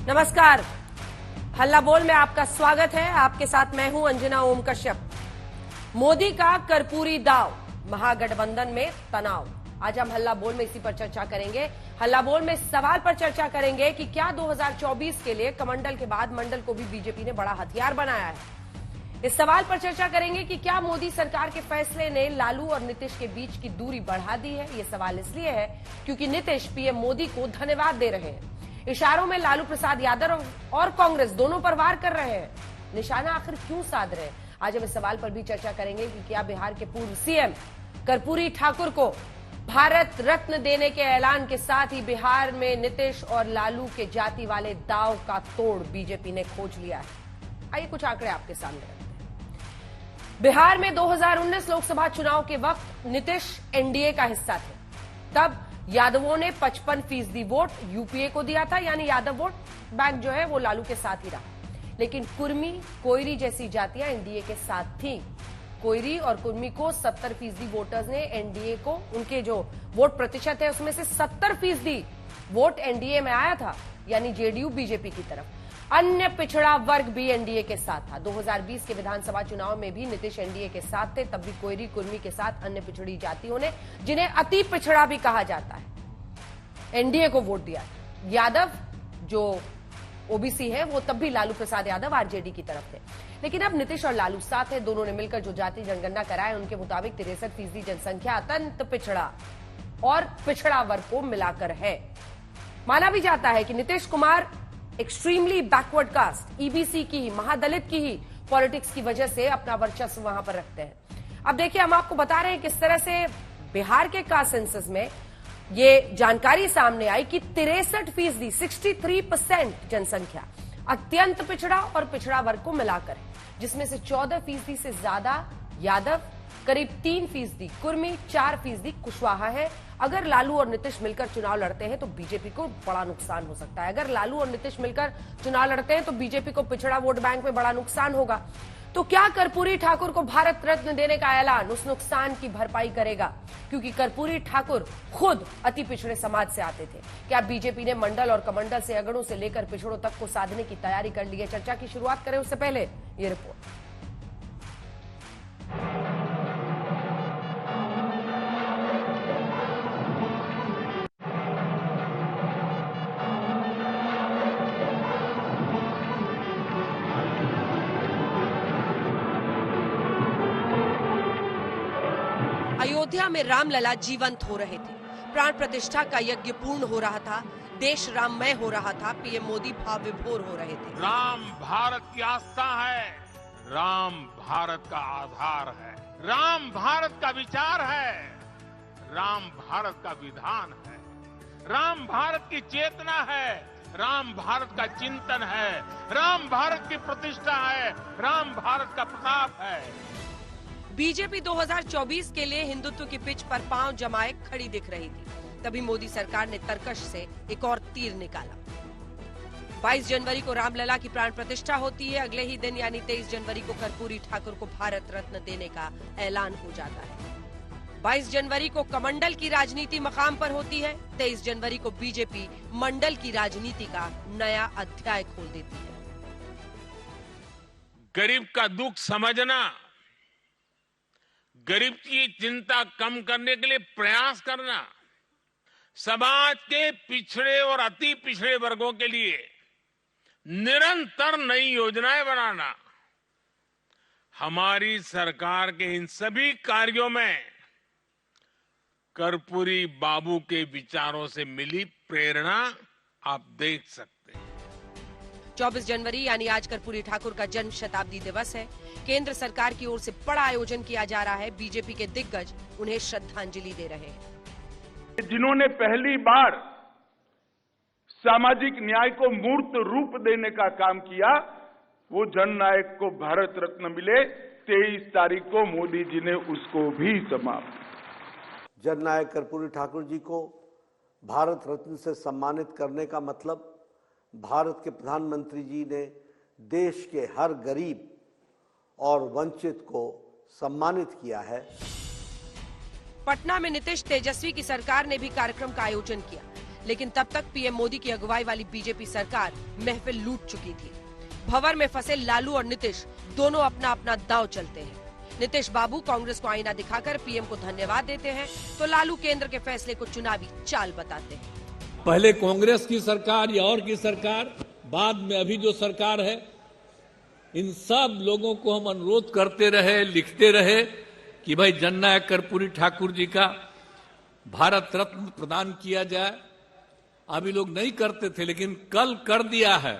नमस्कार, हल्ला बोल में आपका स्वागत है। आपके साथ मैं हूं अंजना ओम कश्यप। मोदी का कर्पूरी दाव, महागठबंधन में तनाव। आज हम हल्ला बोल में इसी पर चर्चा करेंगे। हल्ला बोल में इस सवाल पर चर्चा करेंगे कि क्या 2024 के लिए कमंडल के बाद मंडल को भी बीजेपी ने बड़ा हथियार बनाया है। इस सवाल पर चर्चा करेंगे कि क्या मोदी सरकार के फैसले ने लालू और नीतीश के बीच की दूरी बढ़ा दी है। यह सवाल इसलिए है क्योंकि नीतीश पीएम मोदी को धन्यवाद दे रहे हैं। इशारों में लालू प्रसाद यादव और कांग्रेस दोनों पर वार कर रहे हैं। निशाना आखिर क्यों साध रहे हैं? आज हम इस सवाल पर भी चर्चा करेंगे कि क्या बिहार के पूर्व सीएम कर्पूरी ठाकुर को भारत रत्न देने के ऐलान के साथ ही बिहार में नीतीश और लालू के जाति वाले दाव का तोड़ बीजेपी ने खोज लिया है। आइए कुछ आंकड़े आपके सामने रखते हैं। बिहार में 2019 लोकसभा चुनाव के वक्त नीतीश एनडीए का हिस्सा थे। तब यादवों ने 55% वोट यूपीए को दिया था, यानी यादव वोट बैंक जो है वो लालू के साथ ही रहा। लेकिन कुर्मी, कोयरी जैसी जातियां एनडीए के साथ थीं। कोयरी और कुर्मी को 70% वोटर्स ने एनडीए को, उनके जो वोट प्रतिशत है उसमें से 70% वोट एनडीए में आया था, यानी जेडीयू बीजेपी की तरफ। अन्य पिछड़ा वर्ग भी एनडीए के साथ था। 2020 के विधानसभा चुनाव में भी नीतीश एनडीए के साथ थे। तब भी कोयरी कुर्मी के साथ अन्य पिछड़ी जातियों ने, जिन्हें अति पिछड़ा भी कहा जाता है, एनडीए को वोट दिया। यादव जो ओबीसी है वो तब भी लालू प्रसाद यादव आरजेडी की तरफ थे। लेकिन अब नीतीश और लालू साथ है। दोनों ने मिलकर जो जाति जनगणना कराए उनके मुताबिक 63% जनसंख्या अत्यंत पिछड़ा और पिछड़ा वर्ग को मिलाकर है। माना भी जाता है कि Nitish Kumar extremely backward caste, EBC की ही, महादलित की ही पॉलिटिक्स की वजह से अपना वर्चस्व वहां पर रखते हैं। अब देखिए, हम आपको बता रहे हैं किस तरह से बिहार के कास्ट सेंसस में ये जानकारी सामने आई कि 63%, 63% जनसंख्या अत्यंत पिछड़ा और पिछड़ा वर्ग को मिलाकर है, जिसमें से 14% से ज्यादा यादव, करीब 3% कुर्मी, 4% कुशवाहा है। अगर लालू और नीतीश मिलकर चुनाव लड़ते हैं तो बीजेपी को बड़ा नुकसान हो सकता है। अगर लालू और नीतीश मिलकर चुनाव लड़ते हैं तो बीजेपी को पिछड़ा वोट बैंक में बड़ा नुकसान होगा। तो क्या कर्पूरी ठाकुर को भारत रत्न देने का ऐलान उस नुकसान की भरपाई करेगा? क्योंकि कर्पूरी ठाकुर खुद अति पिछड़े समाज से आते थे। क्या बीजेपी ने मंडल और कमंडल से अगड़ों से लेकर पिछड़ों तक को साधने की तैयारी कर ली है? चर्चा की शुरुआत करें उससे पहले ये रिपोर्ट। अयोध्या में रामलला जीवंत हो रहे थे। प्राण प्रतिष्ठा का यज्ञ पूर्ण हो रहा था। देश राममय हो रहा था। पीएम मोदी भाव विभोर हो रहे थे। राम भारत की आस्था है, राम भारत का आधार है, राम भारत का विचार है, राम भारत का विधान है, राम भारत की चेतना है, राम भारत का चिंतन है, राम भारत की प्रतिष्ठा है, राम भारत का प्रताप है। बीजेपी 2024 के लिए हिंदुत्व की पिच पर पांव जमाए खड़ी दिख रही थी। तभी मोदी सरकार ने तरकश से एक और तीर निकाला। 22 जनवरी को रामलला की प्राण प्रतिष्ठा होती है। अगले ही दिन यानी 23 जनवरी को कर्पूरी ठाकुर को भारत रत्न देने का ऐलान हो जाता है। 22 जनवरी को कमंडल की राजनीति मकाम पर होती है। 23 जनवरी को बीजेपी मंडल की राजनीति का नया अध्याय खोल देती है। गरीब का दुख समझना, गरीब की चिंता कम करने के लिए प्रयास करना, समाज के पिछड़े और अति पिछड़े वर्गों के लिए निरंतर नई योजनाएं बनाना, हमारी सरकार के इन सभी कार्यों में कर्पूरी बाबू के विचारों से मिली प्रेरणा आप देख सकते हैं। 24 जनवरी यानी आज कर्पूरी ठाकुर का जन्म शताब्दी दिवस है। केंद्र सरकार की ओर से बड़ा आयोजन किया जा रहा है। बीजेपी के दिग्गज उन्हें श्रद्धांजलि दे रहे हैं। जिन्होंने पहली बार सामाजिक न्याय को मूर्त रूप देने का काम किया, वो जननायक को भारत रत्न मिले। 23 तारीख को मोदी जी ने उसको भी समाप्त। जननायक कर्पूरी ठाकुर जी को भारत रत्न से सम्मानित करने का मतलब भारत के प्रधानमंत्री जी ने देश के हर गरीब और वंचित को सम्मानित किया है। पटना में नीतीश तेजस्वी की सरकार ने भी कार्यक्रम का आयोजन किया। लेकिन तब तक पीएम मोदी की अगुवाई वाली बीजेपी सरकार महफिल लूट चुकी थी। भंवर में फंसे लालू और नीतीश दोनों अपना अपना दांव चलते हैं। नीतीश बाबू कांग्रेस को आईना दिखाकर पीएम को धन्यवाद देते हैं, तो लालू केंद्र के फैसले को चुनावी चाल बताते हैं। पहले कांग्रेस की सरकार या और की सरकार, बाद में अभी जो सरकार है, इन सब लोगों को हम अनुरोध करते रहे, लिखते रहे कि भाई जननायक कर्पूरी ठाकुर जी का भारत रत्न प्रदान किया जाए। अभी लोग नहीं करते थे, लेकिन कल कर दिया है,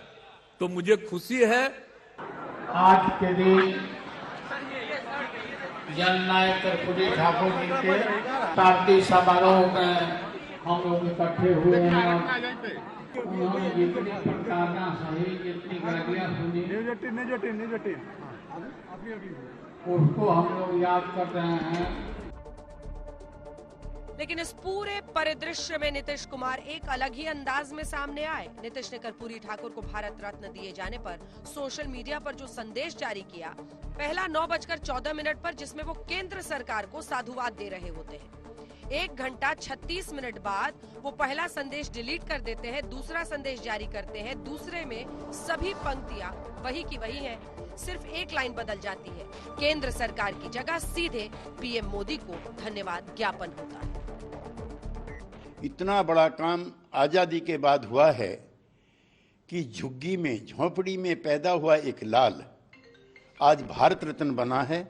तो मुझे खुशी है। आज के दिन जननायक कर्पूरी ठाकुर जी के पार्टी समारोह में हम लोग इकट्ठे हुए हैं। उन्होंने जितनी प्रताड़ना सही, जितनी गालियां सुनी, उसको हम लोग याद कर रहे हैं। लेकिन इस पूरे परिदृश्य में नीतीश कुमार एक अलग ही अंदाज में सामने आए। नीतीश ने कर्पूरी ठाकुर को भारत रत्न दिए जाने पर सोशल मीडिया पर जो संदेश जारी किया, पहला 9:14 पर, जिसमें वो केंद्र सरकार को साधुवाद दे रहे होते हैं। 1 घंटा 36 मिनट बाद वो पहला संदेश डिलीट कर देते हैं, दूसरा संदेश जारी करते हैं। दूसरे में सभी पंक्तियां वही की वही हैं, सिर्फ एक लाइन बदल जाती है। केंद्र सरकार की जगह सीधे पीएम मोदी को धन्यवाद ज्ञापन होता है। इतना बड़ा काम आजादी के बाद हुआ है कि झुग्गी में, झोपड़ी में पैदा हुआ एक लाल आज भारत रत्न बना है।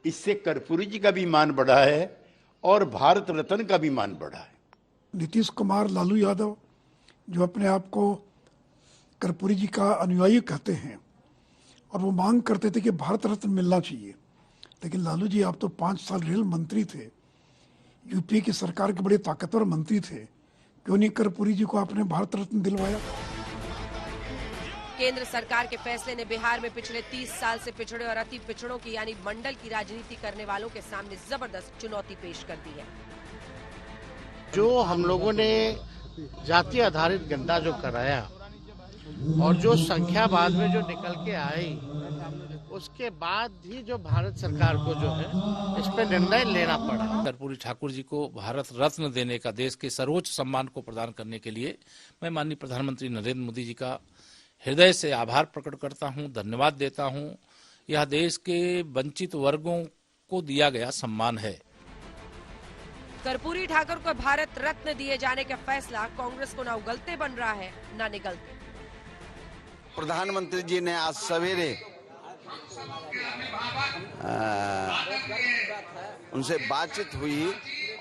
इससे कर्पूरी जी का भी मान बढ़ा है और भारत रत्न का भी मान बढ़ा है। नीतीश कुमार, लालू यादव जो अपने आप को कर्पूरी जी का अनुयायी कहते हैं और वो मांग करते थे कि भारत रत्न मिलना चाहिए, लेकिन लालू जी आप तो 5 साल रेल मंत्री थे, यूपी की सरकार के बड़े ताकतवर मंत्री थे, क्यों नहीं कर्पूरी जी को आपने भारत रत्न दिलवाया? केंद्र सरकार के फैसले ने बिहार में पिछले 30 साल से पिछड़े और अति पिछड़ों की यानी मंडल की राजनीति करने वालों के सामने जबरदस्त चुनौती पेश कर दी है। जो हम लोगों ने जाति आधारित गंदा जो कराया और जो संख्या बाद में जो निकल के आई, उसके बाद ही जो भारत सरकार को जो है इस पर निर्णय लेना पड़ा। कर्पूरी ठाकुर जी को भारत रत्न देने का, देश के सर्वोच्च सम्मान को प्रदान करने के लिए मैं माननीय प्रधानमंत्री नरेंद्र मोदी जी का हृदय से आभार प्रकट करता हूं, धन्यवाद देता हूं। यह देश के वंचित वर्गों को दिया गया सम्मान है। कर्पूरी ठाकुर को भारत रत्न दिए जाने का फैसला कांग्रेस को न उगलते बन रहा है न निगलते। प्रधानमंत्री जी ने आज सवेरे उनसे बातचीत हुई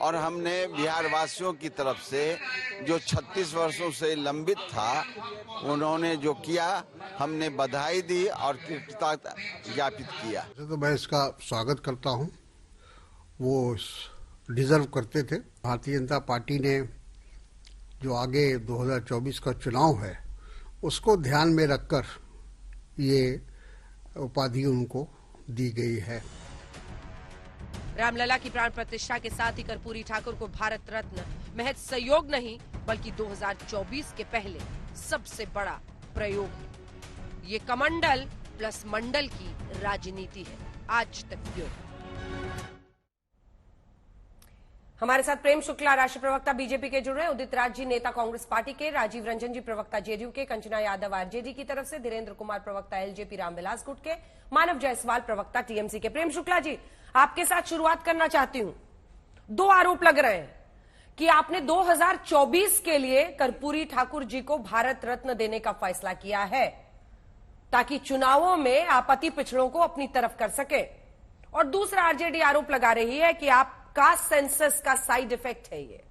और हमने बिहार वासियों की तरफ से जो 36 वर्षों से लंबित था, उन्होंने जो किया, हमने बधाई दी और कृतज्ञता ज्ञापित किया। तो मैं इसका स्वागत करता हूं, वो डिजर्व करते थे। भारतीय जनता पार्टी ने जो आगे 2024 का चुनाव है उसको ध्यान में रखकर ये उपाधि उनको दी गई है। रामलला की प्राण प्रतिष्ठा के साथ ही कर्पूरी ठाकुर को भारत रत्न महज सहयोग नहीं बल्कि 2024 के पहले सबसे बड़ा प्रयोग है। ये कमंडल प्लस मंडल की राजनीति है। आज तक ब्यूरो। हमारे साथ प्रेम शुक्ला राष्ट्रीय प्रवक्ता बीजेपी के जुड़ रहे हैं, उदित राज जी नेता कांग्रेस पार्टी के, राजीव रंजन जी प्रवक्ता जेडीयू के, कंचना यादव आरजेडी की तरफ से, धीरेन्द्र कुमार प्रवक्ता एलजेपी रामविलास गुट के, मानव जायसवाल प्रवक्ता टीएमसी के। प्रेम शुक्ला जी, आपके साथ शुरुआत करना चाहती हूं। 2 आरोप लग रहे हैं कि आपने 2024 के लिए कर्पूरी ठाकुर जी को भारत रत्न देने का फैसला किया है ताकि चुनावों में आप अति पिछड़ों को अपनी तरफ कर सके, और दूसरा आरजेडी आरोप लगा रही है कि आप कास्ट सेंसस का साइड इफेक्ट है ये।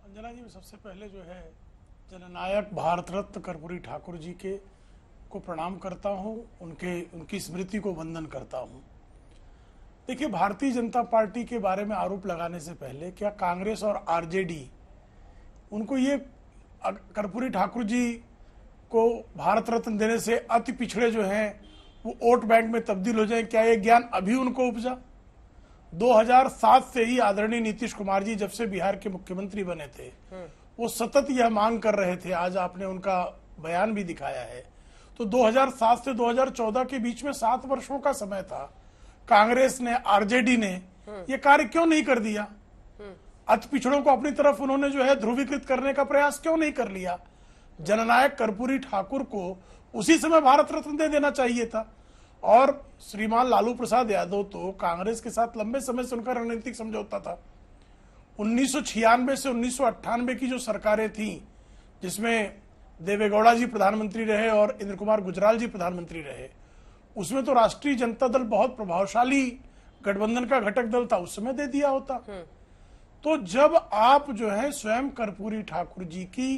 अंजना जी, सबसे पहले जो है जननायक भारत रत्न कर्पूरी ठाकुर जी के को प्रणाम करता हूं, उनकी स्मृति को वंदन करता हूं। देखिए, भारतीय जनता पार्टी के बारे में आरोप लगाने से पहले क्या कांग्रेस और आरजेडी उनको ये कर्पूरी ठाकुर जी को भारत रत्न देने से अति पिछड़े जो हैं वो वोट बैंक में तब्दील हो जाए, क्या ये ज्ञान अभी उनको उपजा? 2007 से ही आदरणीय नीतीश कुमार जी जब से बिहार के मुख्यमंत्री बने थे, वो सतत यह मांग कर रहे थे। आज आपने उनका बयान भी दिखाया है। तो 2007 से 2014 के बीच में 7 वर्षों का समय था। कांग्रेस ने, आरजेडी ने ये कार्य क्यों नहीं कर दिया? अति पिछड़ों को अपनी तरफ उन्होंने जो है ध्रुवीकृत करने का प्रयास क्यों नहीं कर लिया? जननायक कर्पूरी ठाकुर को उसी समय भारत रत्न दे देना चाहिए था। और श्रीमान लालू प्रसाद यादव तो कांग्रेस के साथ लंबे समय से उनका रणनीतिक समझौता था। 1996 से 1998 की जो सरकारें थी, जिसमें देवेगौड़ा जी प्रधानमंत्री रहे और इंद्र कुमार गुजराल जी प्रधानमंत्री रहे, उसमें तो राष्ट्रीय जनता दल बहुत प्रभावशाली गठबंधन का घटक दल था, उस समय दे दिया होता। तो जब आप जो है स्वयं कर्पूरी ठाकुर जी की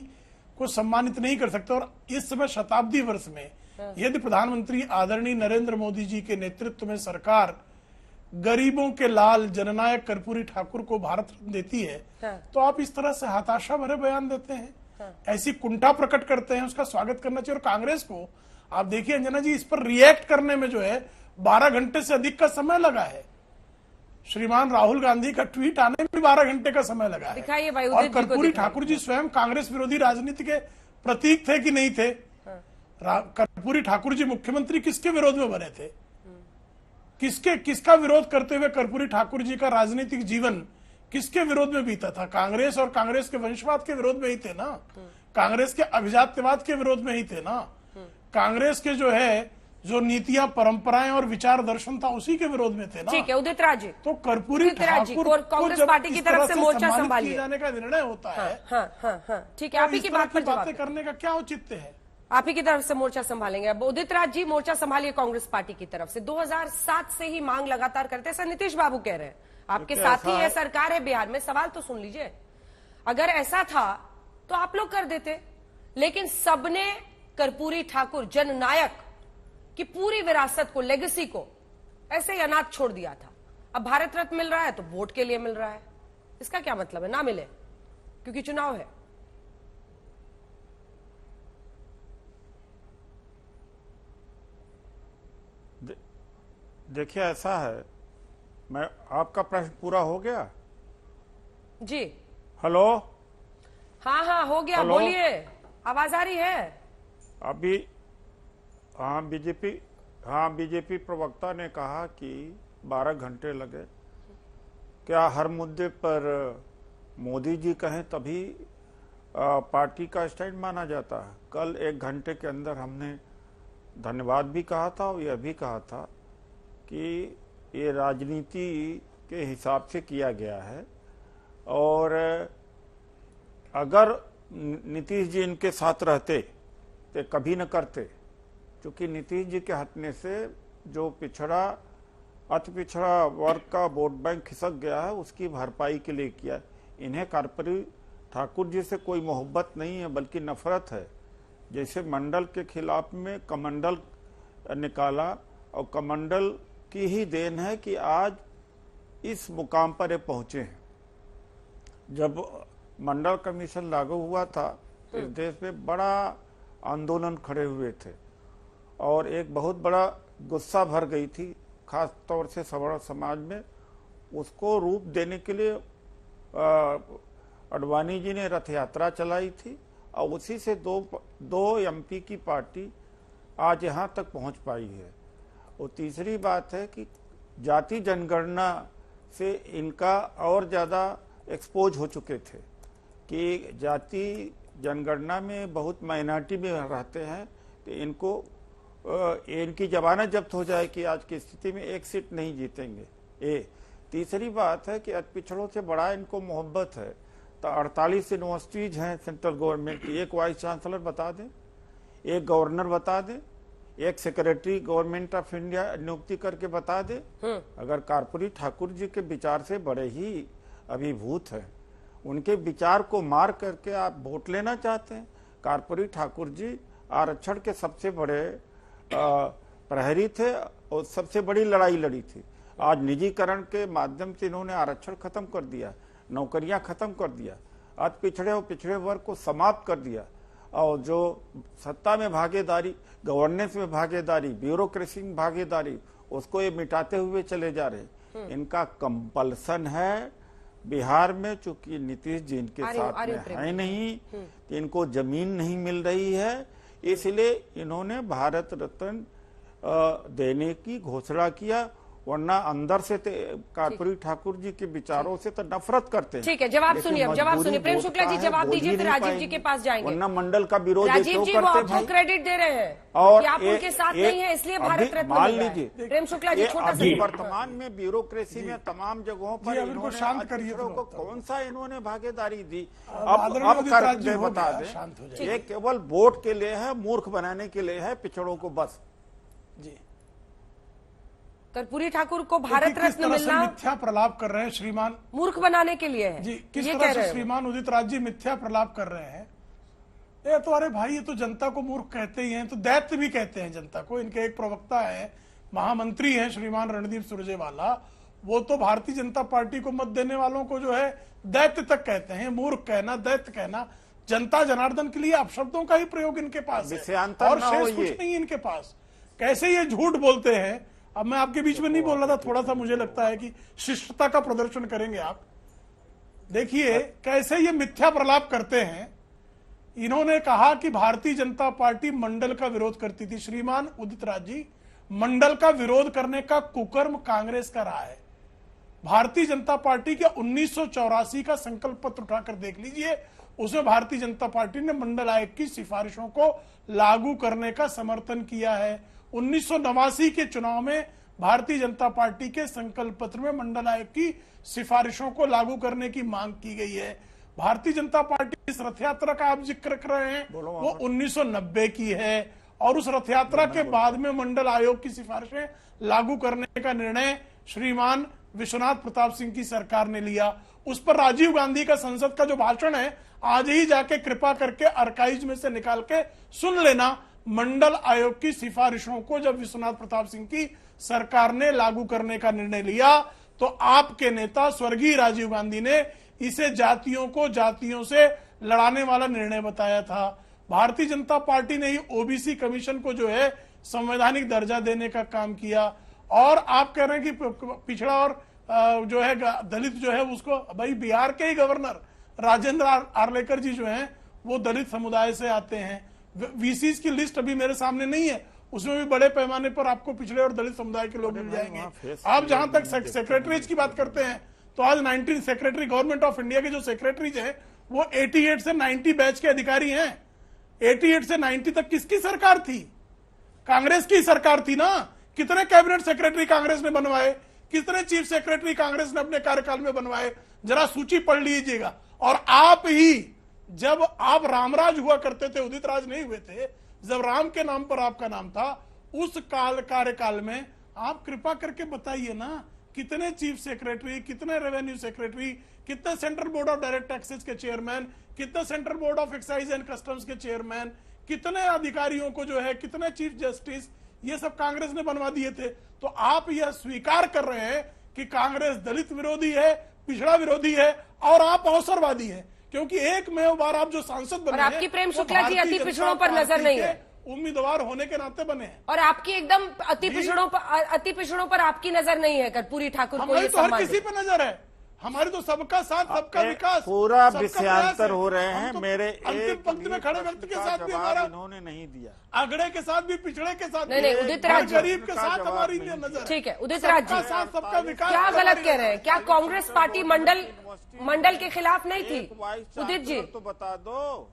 को सम्मानित नहीं कर सकते, और इस समय शताब्दी वर्ष में यदि प्रधानमंत्री आदरणीय नरेंद्र मोदी जी के नेतृत्व में सरकार गरीबों के लाल जननायक कर्पूरी ठाकुर को भारत रत्न देती है, तो आप इस तरह से हताशा भरे बयान देते हैं, ऐसी कुंठा प्रकट करते हैं, उसका स्वागत करना चाहिए। और कांग्रेस को आप देखिए अंजना जी, इस पर रिएक्ट करने में जो है 12 घंटे से अधिक का समय लगा है। श्रीमान राहुल गांधी का ट्वीट आने में 12 घंटे का समय लगा है। और कर्पूरी ठाकुर जी स्वयं कांग्रेस विरोधी राजनीति के प्रतीक थे कि नहीं थे? कर्पूरी ठाकुर जी मुख्यमंत्री किसके विरोध में बने थे? किसका विरोध करते हुए कर्पूरी ठाकुर जी का राजनीतिक जीवन किसके विरोध में बीता था? कांग्रेस और कांग्रेस के वंशवाद के विरोध में ही थे ना, कांग्रेस के अभिजात्यवाद के विरोध में ही थे ना, कांग्रेस के जो है जो नीतियां, परंपराएं और विचार दर्शन था उसी के विरोध में थे ना। ठीक है उदित राज जी, तो कर्पूरी ठाकुर और कांग्रेस पार्टी की तरफ से मोर्चा संभालिए जाने का निर्णय होता है। ठीक है, आप ही की बात पर बातें करने का क्या औचित्य है? आप ही की तरफ से मोर्चा संभालेंगे। अब उदित राज जी मोर्चा संभालिए कांग्रेस पार्टी की तरफ से। 2007 से ही मांग लगातार करते, सर नीतीश बाबू कह रहे हैं, आपके साथ ही है, सरकार है बिहार में, सवाल तो सुन लीजिए। अगर ऐसा था तो आप लोग कर देते, लेकिन सबने कर्पूरी ठाकुर जननायक की पूरी विरासत को, लेगेसी को ऐसे ही अनाथ छोड़ दिया था। अब भारत रत्न मिल रहा है तो वोट के लिए मिल रहा है, इसका क्या मतलब है? ना मिले क्योंकि चुनाव है। देखिए ऐसा है, मैं आपका प्रश्न पूरा हो गया जी? हेलो, हाँ हो गया, बोलिए, आवाज आ रही है अभी? हाँ बीजेपी प्रवक्ता ने कहा कि 12 घंटे लगे। क्या हर मुद्दे पर मोदी जी कहें तभी पार्टी का स्टैंड माना जाता है? कल 1 घंटे के अंदर हमने धन्यवाद भी कहा था और यह भी कहा था कि ये राजनीति के हिसाब से किया गया है, और अगर नीतीश जी इनके साथ रहते तो कभी न करते, क्योंकि नीतीश जी के हटने से जो अति पिछड़ा वर्ग का वोट बैंक खिसक गया है उसकी भरपाई के लिए किया। इन्हें कर्पूरी ठाकुर जी से कोई मोहब्बत नहीं है बल्कि नफरत है। जैसे मंडल के खिलाफ में कमंडल निकाला, और कमंडल की ही देन है कि आज इस मुकाम पर ये पहुंचे हैं। जब मंडल कमीशन लागू हुआ था इस देश में बड़ा आंदोलन खड़े हुए थे, और एक बहुत बड़ा गुस्सा भर गई थी खास तौर से सवर्ण समाज में। उसको रूप देने के लिए अडवाणी जी ने रथ यात्रा चलाई थी, और उसी से दो एमपी की पार्टी आज यहाँ तक पहुँच पाई है। और तीसरी बात है कि जाति जनगणना से इनका और ज़्यादा एक्सपोज हो चुके थे कि जाति जनगणना में बहुत माइनॉरिटी में रहते हैं, तो इनकी जमानत जब्त हो जाए कि आज की स्थिति में 1 सीट नहीं जीतेंगे। तीसरी बात है कि पिछड़ों से बड़ा इनको मोहब्बत है। तो 48 यूनिवर्सिटीज हैं सेंट्रल गवर्नमेंट की, 1 वाइस चांसलर बता दें, 1 गवर्नर बता दें, 1 सेक्रेटरी गवर्नमेंट ऑफ इंडिया नियुक्ति करके बता दे। अगर कर्पूरी ठाकुर जी के विचार से बड़े ही अभिभूत है, उनके विचार को मार करके आप वोट लेना चाहते हैं। कर्पूरी ठाकुर जी आरक्षण के सबसे बड़े प्रहरी थे और सबसे बड़ी लड़ाई लड़ी थी। आज निजीकरण के माध्यम से इन्होंने आरक्षण खत्म कर दिया, नौकरियां खत्म कर दिया, आज पिछड़े और पिछड़े वर्ग को समाप्त कर दिया, और जो सत्ता में भागीदारी, गवर्नेंस में भागीदारी, ब्यूरोक्रेसी में भागीदारी, उसको ये मिटाते हुए चले जा रहे। इनका कंपल्सन है बिहार में, चूंकि नीतीश जी इनके साथ में है नहीं, इनको जमीन नहीं मिल रही है, इसलिए इन्होंने भारत रत्न देने की घोषणा किया। वरना अंदर से कर्पूरी ठाकुर जी के विचारों से तो नफरत करते हैं। ठीक है, जवाब लेकिन सुनिए, जवाब मजबूरी सुनिए। प्रेम वोट शुक्ला का जी है, जवाब बोल ही दीजिए, फिर नहीं राजीव जी पाएंगे। के पास जाएंगे। वरना मंडल का विरोध राजीव जी वो करते आपको भाई। क्रेडिट दे रहे हैं और कि आप उनके साथ नहीं है, इसलिए भारत रत्न मान मिल रहा है। लीजिए प्रेम शुक्ला जी, छोटा सा अभी वर्तमान में ब्यूरोक्रेसी में तमाम जगहों पर जी, अब इनको शांत करिए पिछड़ों तो को बताओ। कौन सा इन्होंने भागीदारी दी। आदरणीय अब उदित कर राज जी दे, हो बता गया, दें शांत हो जाइए। ये केवल वोट के लिए है, मूर्ख बनाने के लिए है पिछड़ों को बस। जी, कर्पूरी ठाकुर को भारत देखिए, किस रत्न तरह से मिलना मिथ्या प्रलाप कर रहे हैं श्रीमान मूर्ख बनाने के लिए है। जी, किस ये तरह कह से रहे हैं श्रीमान उदित राज जी मिथ्या प्रलाप कर रहे हैं। ये तो अरे भाई, ये तो जनता को मूर्ख कहते ही हैं, तो दैत्य भी कहते हैं जनता को। इनके एक प्रवक्ता है, महामंत्री हैं श्रीमान रणदीप सुरजेवाला, वो तो भारतीय जनता पार्टी को मत देने वालों को जो है दैत्य तक कहते हैं। मूर्ख कहना, दैत्य कहना, जनता जनार्दन के लिए अपशब्दों का ही प्रयोग इनके पास है विषयांतर और ना हो शेष कुछ ये। नहीं इनके पास। कैसे ये झूठ बोलते हैं। अब मैं आपके बीच में नहीं बोल रहा था, थोड़ा सा मुझे लगता है कि शिष्टता का प्रदर्शन करेंगे आप। देखिए कैसे ये मिथ्या प्रलाप करते हैं। इन्होंने कहा कि भारतीय जनता पार्टी मंडल का विरोध करती थी। श्रीमान उदित राज जी, मंडल का विरोध करने का कुकर्म कांग्रेस का रहा है। भारतीय जनता पार्टी के 1984 का संकल्प पत्र उठाकर देख लीजिए, उसमें भारतीय जनता पार्टी ने मंडल आयोग की सिफारिशों को लागू करने का समर्थन किया है। 1989 के चुनाव में भारतीय जनता पार्टी के संकल्प पत्र में मंडल आयोग की सिफारिशों को लागू करने की मांग की गई है। भारतीय जनता पार्टी इस रथ यात्रा का आप जिक्र कर रहे हैं, वो 1990 की है और उस रथ यात्रा के बाद में मंडल आयोग की सिफारिशें लागू करने का निर्णय श्रीमान विश्वनाथ प्रताप सिंह की सरकार ने लिया। उस पर राजीव गांधी का संसद का जो भाषण है, आज ही जाके कृपा करके आर्काइव में से निकाल के सुन लेना। मंडल आयोग की सिफारिशों को जब विश्वनाथ प्रताप सिंह की सरकार ने लागू करने का निर्णय लिया, तो आपके नेता स्वर्गीय राजीव गांधी ने इसे जातियों को जातियों से लड़ाने वाला निर्णय बताया था। भारतीय जनता पार्टी ने ही ओबीसी कमीशन को जो है संवैधानिक दर्जा देने का काम किया। और आप कह रहे हैं कि पिछड़ा और जो है दलित जो है उसको, भाई बिहार के ही गवर्नर राजेंद्र आर्लेकर जी जो हैं वो दलित समुदाय से आते हैं। वीसीज की लिस्ट अभी मेरे सामने नहीं है, उसमें भी बड़े पैमाने पर आपको पिछड़े और दलित समुदाय के लोग मिल जाएंगे। आप जहां तक सेक्रेटरीज की बात करते हैं, तो आज 19 सेक्रेटरी गवर्नमेंट ऑफ इंडिया के जो सेक्रेटरीज हैं वो 88 से 90 बैच के अधिकारी हैं। 88 से 90 तक किसकी सरकार थी? कांग्रेस की सरकार थी ना। कितने कैबिनेट सेक्रेटरी कांग्रेस ने बनवाए, कितने चीफ सेक्रेटरी कांग्रेस ने अपने कार्यकाल में बनवाए, जरा सूची पढ़ लीजिएगा। और आप ही, जब आप रामराज हुआ करते थे, उदित राज नहीं हुए थे, जब राम के नाम पर आपका नाम था, उस कार्यकाल में आप कृपा करके बताइए ना, कितने चीफ सेक्रेटरी, कितने रेवेन्यू सेक्रेटरी, कितने central board of direct taxes के चेयरमैन, कितने central board of excise and customs के चेयरमैन, कितने अधिकारियों को जो है, कितने चीफ जस्टिस, ये सब कांग्रेस ने बनवा दिए थे। तो आप यह स्वीकार कर रहे हैं कि कांग्रेस दलित विरोधी है, पिछड़ा विरोधी है और आप अवसरवादी है, क्योंकि एक में बार आप जो सांसद बने और आपकी प्रेम शुक्ला जी अति पिछड़ों पर नजर नहीं है, उम्मीदवार होने के नाते बने हैं। और आपकी एकदम अति पिछड़ों पर आपकी नजर नहीं है। कर्पूरी ठाकुर को हमारी ये तो हर सम्मान किसी पे नजर है। हमारी तो सबका साथ, सबका विकास, पूरा सबका विषयांतर प्रयास है। हो रहे हम हैं। तो मेरे अंतिम एक पंक्ति में खड़े व्यक्ति के का साथ भी जवाब हमारा, इन्होंने नहीं दिया। अगड़े के साथ भी, पिछड़े के साथ नहीं, भी, नहीं, उदित राज जी, गरीब के का साथ जवाब हमारी नहीं नजर है। ठीक है उदित राज जी, सबका साथ, सबका विकास। क्या गलत कह रहे हैं? क्या कांग्रेस पार्टी मंडल के खिलाफ नहीं थी? उदित जी, तो बता दो।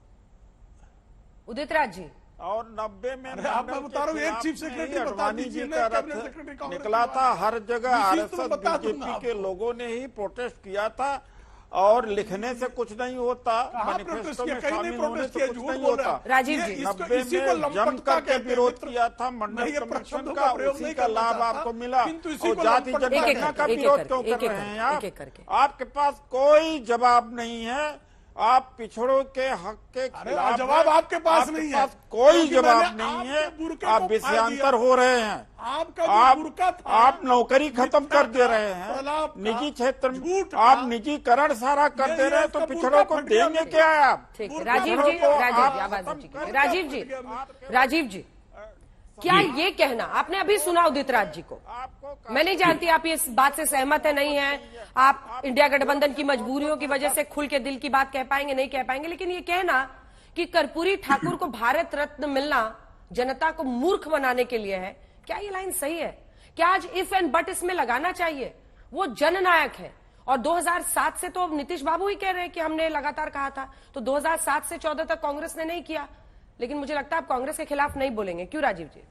उदित राज जी, और 90 में आप मैं बता रहा हूँ, एक चीफ सेक्रेटरी बता अडवाणी दीजिए जी ना, का कैबिनेट रथ सेक्रेटरी कांग्रेस निकला के था। बाद। हर जगह विशेष आरएसएस तो बता दूंगा बीजेपी आपको। के लोगों ने ही प्रोटेस्ट किया था। और लिखने से कुछ नहीं होता, मैनिफेस्टो में शामिल होने से कुछ नहीं होता। राजीव जी, 90 में जम करके विरोध किया था मंडल कमीशन का, उसी का लाभ आपको मिला। और जाति जनगणना का विरोध क्यों कर रहे हैं आप? आपके पास कोई जवाब नहीं है। आप पिछड़ों के हक के खिलाफ, जवाब आपके पास नहीं है, कोई जवाब नहीं है। आप विषयांतर हो रहे हैं। आप नौकरी खत्म कर दे रहे हैं, निजी क्षेत्र में आप निजीकरण सारा कर दे रहे हैं, तो पिछड़ों को देंगे क्या आप? ठीक है राजीव जी, राजीव जी, क्या ये कहना, आपने अभी सुना उदित राज जी को, मैं नहीं जानती आप इस बात से सहमत है नहीं है, आप इंडिया गठबंधन की मजबूरियों की वजह से खुल के दिल की बात कह पाएंगे नहीं कह पाएंगे, लेकिन ये कहना कि कर्पूरी ठाकुर को भारत रत्न मिलना जनता को मूर्ख बनाने के लिए है, क्या ये लाइन सही है? क्या आज इफ एंड बट इसमें लगाना चाहिए? वो जननायक है और 2007 से तो नीतीश बाबू ही कह रहे हैं कि हमने लगातार कहा था, तो 2007 से 14 तक कांग्रेस ने नहीं किया, लेकिन मुझे लगता है आप कांग्रेस के खिलाफ नहीं बोलेंगे, क्यों राजीव जी?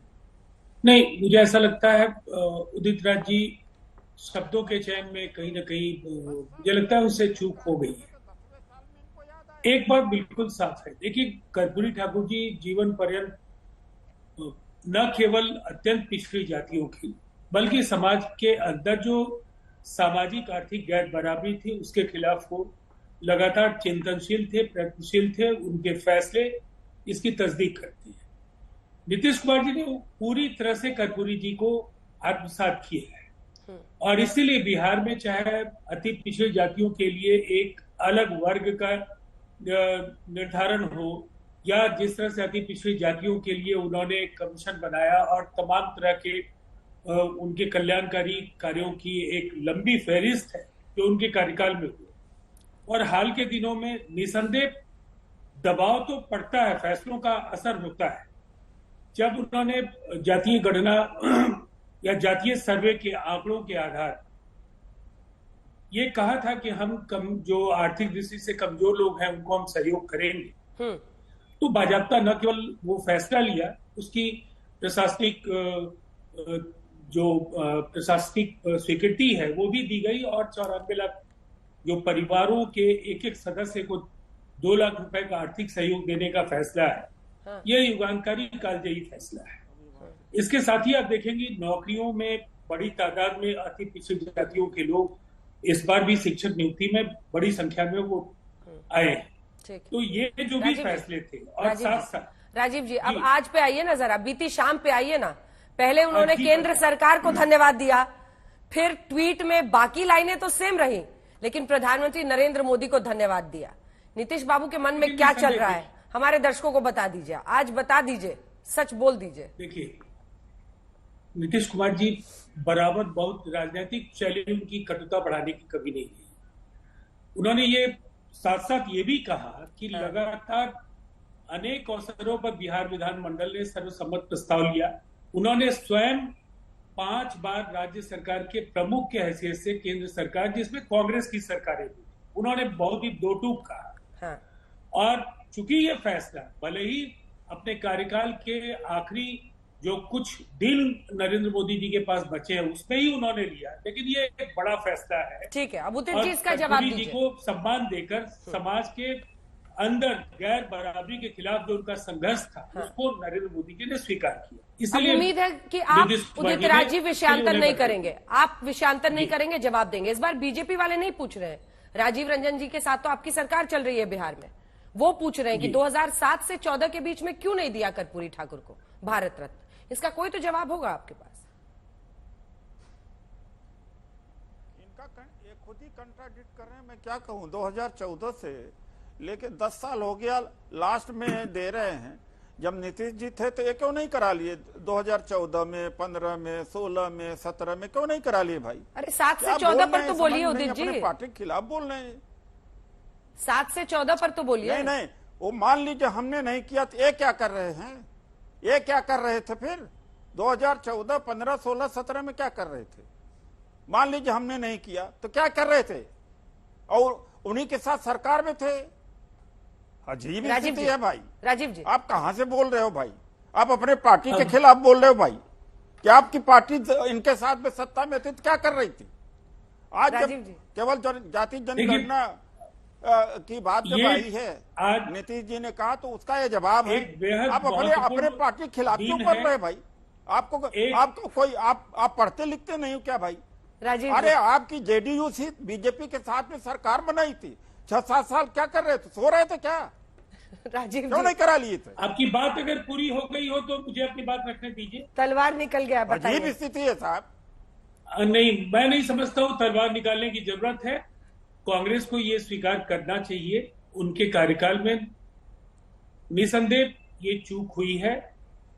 नहीं, मुझे ऐसा लगता है उदित राज जी शब्दों के चयन में कहीं ना कहीं मुझे लगता है उससे चूक हो गई है। एक बात बिल्कुल साफ है, देखिए कर्पूरी ठाकुर जी जीवन पर्यंत न केवल अत्यंत पिछड़ी जातियों की बल्कि समाज के अंदर जो सामाजिक आर्थिक गैर बराबरी थी उसके खिलाफ वो लगातार चिंतनशील थे, प्रयत्नशील थे। उनके फैसले इसकी तस्दीक करती है। नीतीश कुमार जी ने पूरी तरह से कर्पूरी जी को आत्मसात किया है और इसीलिए बिहार में चाहे अति पिछड़ी जातियों के लिए एक अलग वर्ग का निर्धारण हो या जिस तरह से अति पिछड़ी जातियों के लिए उन्होंने कमीशन बनाया और तमाम तरह के उनके कल्याणकारी कार्यों की एक लंबी फहरिस्त है जो उनके कार्यकाल में हुए। और हाल के दिनों में निसंदेह दबाव तो पड़ता है, फैसलों का असर होता है। जब उन्होंने जातीय गणना या जातीय सर्वे के आंकड़ों के आधार ये कहा था कि हम जो आर्थिक दृष्टि से कमजोर लोग हैं उनको हम सहयोग करेंगे, तो बाजाप्ता न केवल वो फैसला लिया, उसकी प्रशासनिक स्वीकृति है वो भी दी गई और 94 लाख जो परिवारों के एक एक सदस्य को 2 लाख रुपए का आर्थिक सहयोग देने का फैसला है। यह युगांतकारी कालजयी फैसला है। इसके साथ ही आप देखेंगे नौकरियों में बड़ी तादाद में अति पिछड़ी जातियों के लोग इस बार भी शिक्षक नियुक्ति में बड़ी संख्या में वो आए हैं। तो ये जो भी फैसले थे और साथ साथ राजीव जी अब आज पे आइए ना, जरा बीती शाम पे आइए ना। पहले उन्होंने केंद्र सरकार को धन्यवाद दिया, फिर ट्वीट में बाकी लाइनें तो सेम रही, लेकिन प्रधानमंत्री नरेंद्र मोदी को धन्यवाद दिया। नीतीश बाबू के मन में क्या चल रहा है हमारे दर्शकों को बता दीजिए, आज बता दीजिए, सच बोल दीजिए। देखिए नीतीश कुमार जी बराबर बहुत राजनीतिक शैली उनकी कटुता बढ़ाने की कभी नहीं की। उन्होंने ये साथ साथ ये भी कहा कि लगातार अनेक अवसरों पर बिहार विधानमंडल ने सर्वसम्मत प्रस्ताव लिया। उन्होंने स्वयं 5 बार राज्य सरकार के प्रमुख के हैसियत से केंद्र सरकार जिसमें कांग्रेस की सरकारें थी उन्होंने बहुत ही दो टूक कहा। और चूंकि ये फैसला भले ही अपने कार्यकाल के आखिरी जो कुछ दिन नरेंद्र मोदी जी के पास बचे हैं उसमें ही उन्होंने लिया, लेकिन ये एक बड़ा फैसला है। ठीक है, अब उदित जी इसका जवाब दीजिए। जी को सम्मान देकर समाज के अंदर गैर बराबरी के खिलाफ जो उनका संघर्ष था उसको नरेंद्र मोदी जी ने स्वीकार किया। इसलिए उम्मीद है कि आप उदित राज जी विषयांतर नहीं करेंगे, आप विषयांतर नहीं करेंगे, जवाब देंगे। इस बार बीजेपी वाले नहीं पूछ रहे हैं, राजीव रंजन जी के साथ तो आपकी सरकार चल रही है बिहार में, वो पूछ रहे हैं कि 2007 से 14 के बीच में क्यों नहीं दिया कर्पूरी ठाकुर को भारत रत्न। इसका कोई तो जवाब होगा आपके पास। इनका ये खुद ही कंट्राडिक्ट कर रहे हैं। मैं क्या कहूं, 2014 से लेके 10 साल हो गया, लास्ट में दे रहे हैं। जब नीतीश जी थे तो ये क्यों नहीं करा लिए? 2014 में, 15 में, 16 में, 17 में क्यों नहीं करा लिए भाई? अरे 7 से 14 पर तो बोलिए उदित जी। अपने पार्टी के खिलाफ बोल रहे हैं। 7 से 14 पर तो बोलिए। नहीं, वो मान लीजिए हमने नहीं किया तो ये क्या कर रहे हैं? ये क्या कर रहे थे फिर 2014, 15, 16, 17 में क्या कर रहे थे? मान लीजिए हमने नहीं किया तो क्या कर रहे थे? और उन्हीं के साथ सरकार में थे। अजीब स्थिति है भाई। राजीव जी आप कहां से बोल रहे हो भाई? आप अपने पार्टी के खिलाफ बोल रहे हो भाई? क्या आपकी पार्टी इनके साथ में सत्ता में थी तो क्या कर रही थी? आज जब केवल जाति जनगणना की बात जब आई है, नीतीश जी ने कहा, तो उसका ये जवाब है। आप अपने पार्टी के खिलाफ क्यों कर रहे हैं भाई? आपको कोई आप पढ़ते लिखते नहीं हो क्या भाई? अरे आपकी जेडीयू थी, बीजेपी के साथ में सरकार बनाई थी, 6-7 साल क्या कर रहे थे? सो रहे थे क्या? राजीव क्यों नहीं करा लिए थे? आपकी बात अगर पूरी हो गई हो तो मुझे अपनी बात रखने दीजिए। तलवार निकल गया, बताइए। अजीब स्थिति है साहब। नहीं, मैं नहीं समझता हूँ तलवार निकालने की जरूरत है। कांग्रेस को ये स्वीकार करना चाहिए, उनके कार्यकाल में निसंदेह ये चूक हुई है,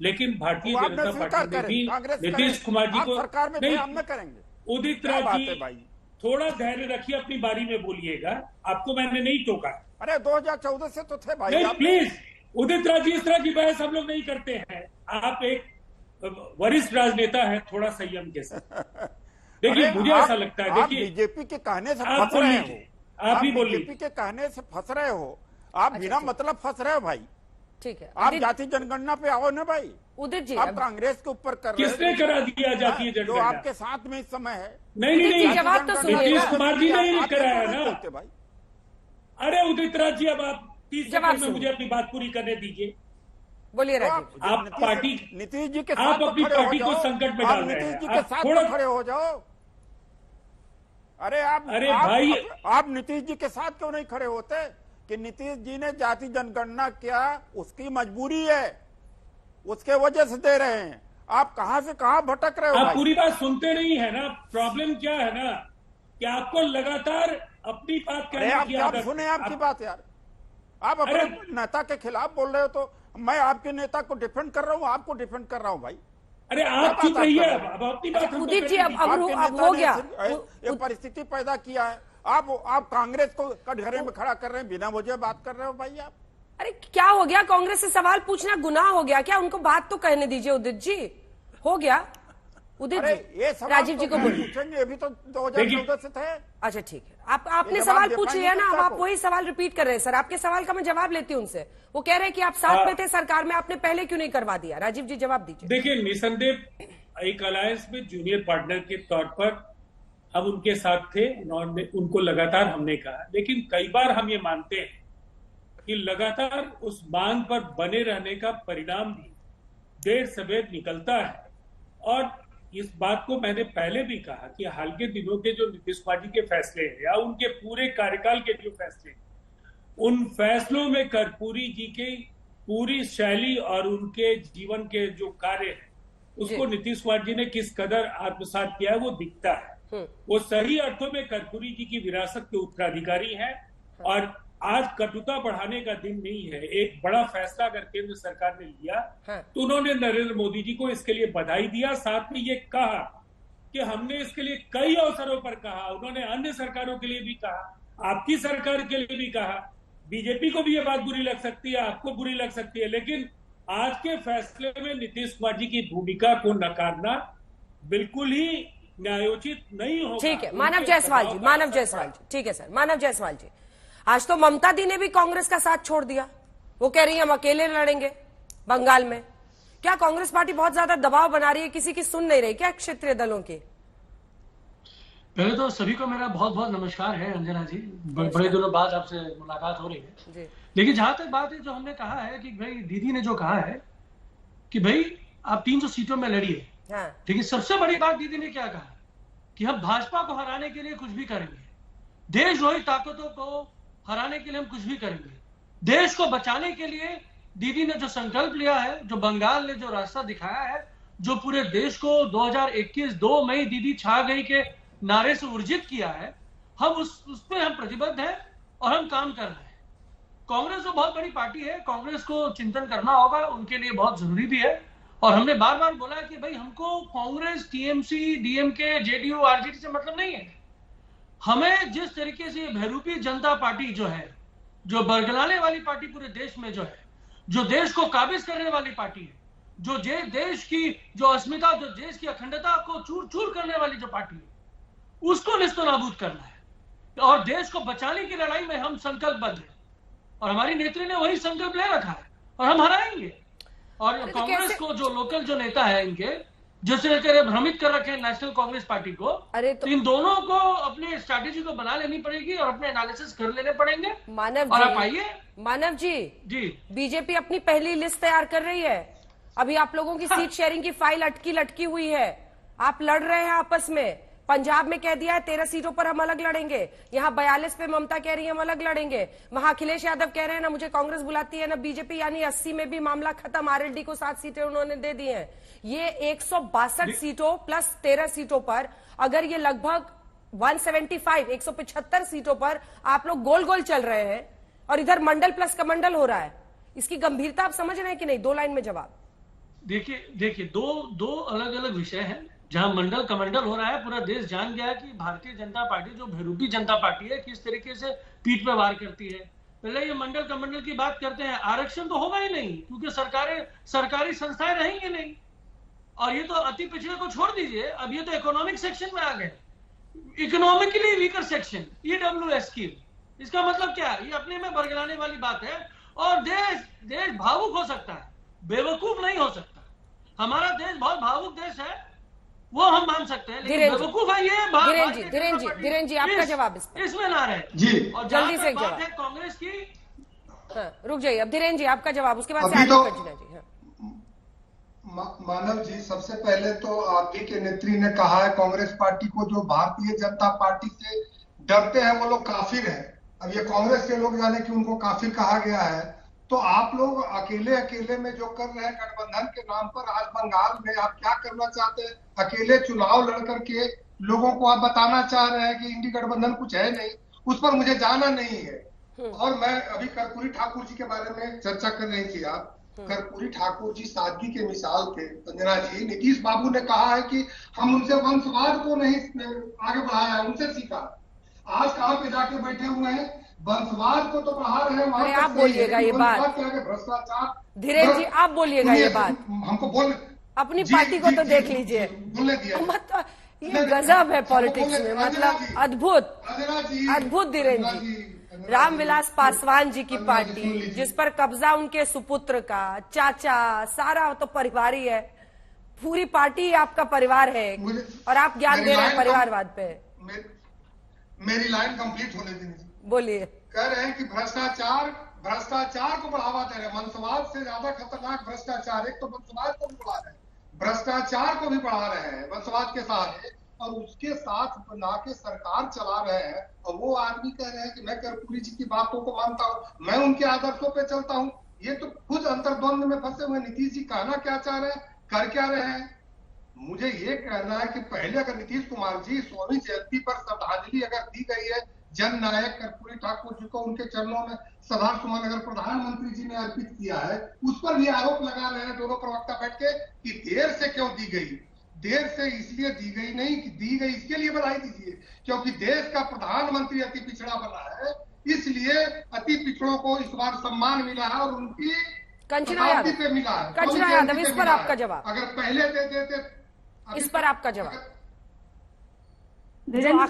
लेकिन भारतीय जनता पार्टी ने भी नीतीश कुमार जी को सरकार में हम न करेंगे। उदित राज जी थोड़ा धैर्य रखिए, अपनी बारी में बोलिएगा, आपको मैंने नहीं टोका। अरे 2014 से तो थे भाई। नहीं, प्लीज उदित राज जी, इस तरह की बहस हम लोग नहीं करते हैं। आप एक वरिष्ठ राजनेता है, थोड़ा संयम के साथ। देखिए मुझे ऐसा लगता है, आप बीजेपी के कहने से फंस रहे हो, आप ही बोलिए, बीजेपी के कहने से फंस रहे हो, आप बिना मतलब फंस रहे हो भाई। ठीक है, आप जाति जनगणना पे आओ ना भाई। उदित जी, आप कांग्रेस के ऊपर कर रहे हो। किसने करा दिया जातीय जनगणना? जो आपके साथ में इस समय है। नहीं, जवाब तो सुनिए। नीतीश कुमार जी ने ही कराया ना भाई। अरे उदित राज जी, अब आप 30 सेकंड में मुझे अपनी बात पूरी करने दीजिए। बोलिए राजीव। आप पार्टी, नीतीश जी के साथ आप अपनी पार्टी को संकट में डाल रहे हैं। नीतीश जी के साथ खड़े हो जाओ। अरे भाई, आप नीतीश जी के साथ क्यों नहीं खड़े होते कि नीतीश जी ने जाति जनगणना किया, उसकी मजबूरी है, उसके वजह से दे रहे हैं। आप कहां से कहां भटक रहे हो? आप पूरी बात सुनते नहीं है ना। प्रॉब्लम क्या है ना कि आपको लगातार अपनी बात कहने की आदत है। सुने आपकी बात यार, आप अपने नेता के खिलाफ बोल रहे हो तो मैं आपके नेता को डिफेंड कर रहा हूँ, आपको डिफेंड कर रहा हूँ भाई। अरे आप चुप रहिए, अब अपनी बात। उदित जी, अब हो गया, ये परिस्थिति पैदा किया है। आप कांग्रेस को कटघरे में खड़ा कर रहे हैं, बिना वजह बात कर रहे हो भाई आप। अरे क्या हो गया? कांग्रेस से सवाल पूछना गुनाह हो गया क्या? उनको बात तो कहने दीजिए उदित जी। हो गया उदित जी, राजीव जी को पूछेंगे, अभी तो 2014 से थे। अच्छा ठीक है, आपने सवाल पूछ लिया ना, अब आप वही सवाल रिपीट कर रहे हैं। सर आपके सवाल का मैं जवाब लेती हूँ उनसे। वो कह रहे हैं कि आप साथ में थे सरकार में, आपने पहले क्यों नहीं करवा दिया? राजीव जी जवाब दीजिए। देखिए निसंदेह एक अलायंस में जूनियर पार्टनर के तौर पर हम उनके साथ थे, उनको लगातार हमने कहा, लेकिन कई बार हम ये मानते हैं कि लगातार उस बांध पर बने रहने का परिणाम भी देर सवेर निकलता है। और इस बात को मैंने पहले भी कहा कि हाल के दिनों के जो नीतीश कुमार जी के फैसले हैं या उनके पूरे कार्यकाल के जो फैसले, उन फैसलों में कर्पूरी जी की पूरी शैली और उनके जीवन के जो कार्य है उसको नीतीश कुमार जी ने किस कदर आत्मसात किया है वो दिखता है। वो सही अर्थों में कर्पूरी जी की विरासत के उत्तराधिकारी हैं। और आज कटुता बढ़ाने का दिन नहीं है। एक बड़ा फैसला अगर केंद्र सरकार ने लिया तो उन्होंने नरेंद्र मोदी जी को इसके लिए बधाई दिया, साथ में ये कहा कि हमने इसके लिए कई अवसरों पर कहा। उन्होंने अन्य सरकारों के लिए भी कहा, आपकी सरकार के लिए भी कहा। बीजेपी को भी ये बात बुरी लग सकती है, आपको बुरी लग सकती है, लेकिन आज के फैसले में नीतीश कुमार जी की भूमिका को नकारना बिल्कुल ही न्यायोचित नहीं होगा। ठीक है, मानव जायसवाल जी, मानव जायसवाल जी, ठीक है सर, मानव जायसवाल जी। आज तो ममता दी ने भी कांग्रेस का साथ छोड़ दिया। वो कह रही है हम अकेले लड़ेंगे बंगाल में। क्या कांग्रेस पार्टी बहुत ज्यादा दबाव बना रही है, किसी की सुन नहीं रही क्या क्षेत्रीय दलों की? पहले तो सभी को मेरा बहुत बहुत नमस्कार है अंजना जी, बड़े दिनों बाद आपसे मुलाकात हो रही है। लेकिन जहां तक बात है, जो हमने कहा है कि भाई दीदी ने जो कहा है कि भाई आप 300 सीटों में लड़िए, ठीक है। सबसे बड़ी बात दीदी ने क्या कहा कि हम भाजपा को हराने के लिए कुछ भी करेंगे, देशद्रोही ताकतों को हराने के लिए हम कुछ भी करेंगे। देश को बचाने के लिए दीदी ने जो संकल्प लिया है, जो बंगाल ने जो रास्ता दिखाया है, जो पूरे देश को 2021 2 मई दीदी छा गई के नारे से ऊर्जित किया है, हम उस पर हम प्रतिबद्ध हैं और हम काम कर रहे हैं। कांग्रेस तो बहुत बड़ी पार्टी है, कांग्रेस को चिंतन करना होगा, उनके लिए बहुत जरूरी भी है। और हमने बार बार बोला कि भाई हमको Congress, TMC, DMK, JDU, RJD से मतलब नहीं है। हमें जिस तरीके से बहरूपी जनता पार्टी जो है, जो बरगलाने वाली पार्टी पूरे देश में जो है, जो देश को काबिज करने वाली पार्टी है, जो देश की जो अस्मिता, जो देश की अखंडता को चूर चूर करने वाली जो पार्टी है, उसको निस्तनाबूद करना है। और देश को बचाने की लड़ाई में हम संकल्पबद्ध हैं और हमारी नेत्री ने वही संकल्प ले रखा है और हम हराएंगे। और कांग्रेस को जो लोकल जो नेता है इनके, जिसने भ्रमित कर रखे हैं नेशनल कांग्रेस पार्टी को, तो इन दोनों को अपनी स्ट्रैटेजी को बना लेनी पड़ेगी और अपने एनालिसिस कर लेने पड़ेंगे। मानव और जी, आप आइए। मानव जी, बीजेपी अपनी पहली लिस्ट तैयार कर रही है। अभी आप लोगों की सीट शेयरिंग की फाइल लटकी हुई है। आप लड़ रहे हैं आपस में। पंजाब में कह दिया है 13 सीटों पर हम अलग लड़ेंगे, यहाँ 42 पे ममता कह रही है हम अलग लड़ेंगे, वहां अखिलेश यादव कह रहे हैं ना मुझे कांग्रेस बुलाती है ना बीजेपी, यानी 80 में भी मामला खत्म। आरएलडी को 7 सीटें उन्होंने दे दी हैं। ये 162 सीटों प्लस 13 सीटों पर, अगर ये लगभग 175 सीटों पर आप लोग गोल गोल चल रहे हैं और इधर मंडल प्लस कमंडल हो रहा है, इसकी गंभीरता आप समझ रहे हैं कि नहीं? 2 लाइन में जवाब देखिए दो अलग अलग विषय हैं। जहां मंडल कमंडल हो रहा है, पूरा देश जान गया कि भारतीय जनता पार्टी जो बहरूपी जनता पार्टी है किस तरीके से पीठ पे वार करती है। पहले ये मंडल कमंडल की बात करते हैं, आरक्षण तो होगा ही नहीं क्योंकि सरकारी संस्थाएं रहेंगी नहीं। और ये तो अति पिछड़े को छोड़ दीजिए, अब ये तो इकोनॉमिक सेक्शन में आ गए, economically weaker section, EWS scheme. इसका मतलब क्या है? ये अपने में बरगलाने वाली बात है। और देश भावुक हो सकता है, बेवकूफ नहीं हो सकता। हमारा देश बहुत भावुक देश है, वो हम मान सकते हैं, लेकिन बेवकूफ है ये। धीरेन जी आपका जवाब इसमें ना रहे जी। और जल्दी से जवाब है कांग्रेस की। हाँ, रुक जाइए, अब धीरेन जी आपका जवाब, उसके बाद से आगे कंचना जी। हाँ। मानव जी, सबसे पहले तो आप ही के नेत्री ने कहा है कांग्रेस पार्टी को जो भारतीय जनता पार्टी से डरते हैं वो लोग काफिर हैं। अब ये कांग्रेस के लोग जाने कि उनको काफिर कहा गया है, तो आप लोग अकेले में जो कर रहे हैं गठबंधन के नाम पर, आज बंगाल में आप क्या करना चाहते हैं? अकेले चुनाव लड़ करके लोगों को आप बताना चाह रहे हैं कि इंडी गठबंधन कुछ है नहीं, उस पर मुझे जाना नहीं है। और मैं अभी कर्पूरी ठाकुर जी के बारे में चर्चा कर रही थी आप, कर्पूरी ठाकुर जी सादगी के मिसाल थे। अंजना जी, नीतीश बाबू ने कहा है कि हम उनसे वंशवाद को नहीं आगे बढ़ाया, उनसे सीखा। आज कहाँ पे जाके बैठे हुए हैं, वंशवाद को तो बढ़ा रहे हैं। अरे आप बोलिएगा ये बात, भ्रष्टाचार। धीरेन जी आप बोलिएगा ये बात, हमको बोल, अपनी पार्टी को तो देख लीजिए। बोलने दिया, मतलब ये गजब है पॉलिटिक्स में, मतलब अद्भुत धीरेन जी। रामविलास पासवान जी की पार्टी, जिस पर कब्जा उनके सुपुत्र का, चाचा, सारा तो परिवार ही है, पूरी पार्टी आपका परिवार है, और आप ज्ञान दे रहे हैं परिवारवाद पे। मेरी लाइन कंप्लीट होने दीजिए। बोलिए। कह रहे हैं कि भ्रष्टाचार को बढ़ावा दे रहे हैं। वंशवाद से ज्यादा खतरनाक भ्रष्टाचार, एक तो वंशवाद को भी बढ़ा रहे हैं, भ्रष्टाचार को भी बढ़ा रहे हैं वंशवाद के साथ, और उसके साथ बना के सरकार चला रहे हैं। और वो आदमी कह रहे हैं कि मैं कर्पूरी जी की बातों को मानता हूँ, मैं उनके आदर्शों पे चलता हूँ। ये तो खुद अंतर्द्वंद में फंसे हुए। नीतीश जी कहना क्या चाह रहे हैं, कर क्या रहे हैं? मुझे ये कहना है कि पहले अगर नीतीश कुमार जी 16वीं जयंती पर श्रद्धांजलि अगर दी गई है जन नायक कर्पूरी ठाकुर जी को, उनके चरणों में सभा सुमन अगर प्रधानमंत्री जी ने अर्पित किया है, उस पर भी आरोप लगा रहे हैं दोनों प्रवक्ता बैठ के कि देर से क्यों दी गई। देर से इसलिए दी गई नहीं कि दी गई इसके लिए बधाई दीजिए, क्योंकि देश का प्रधानमंत्री अति पिछड़ा बना है, इसलिए अति पिछड़ों को इस बार सम्मान मिला है और उनकी कंचना यादव, इस पर आपका जवाब। अगर पहले दे देते, इस पर आपका जवाब। धीरेन्द्र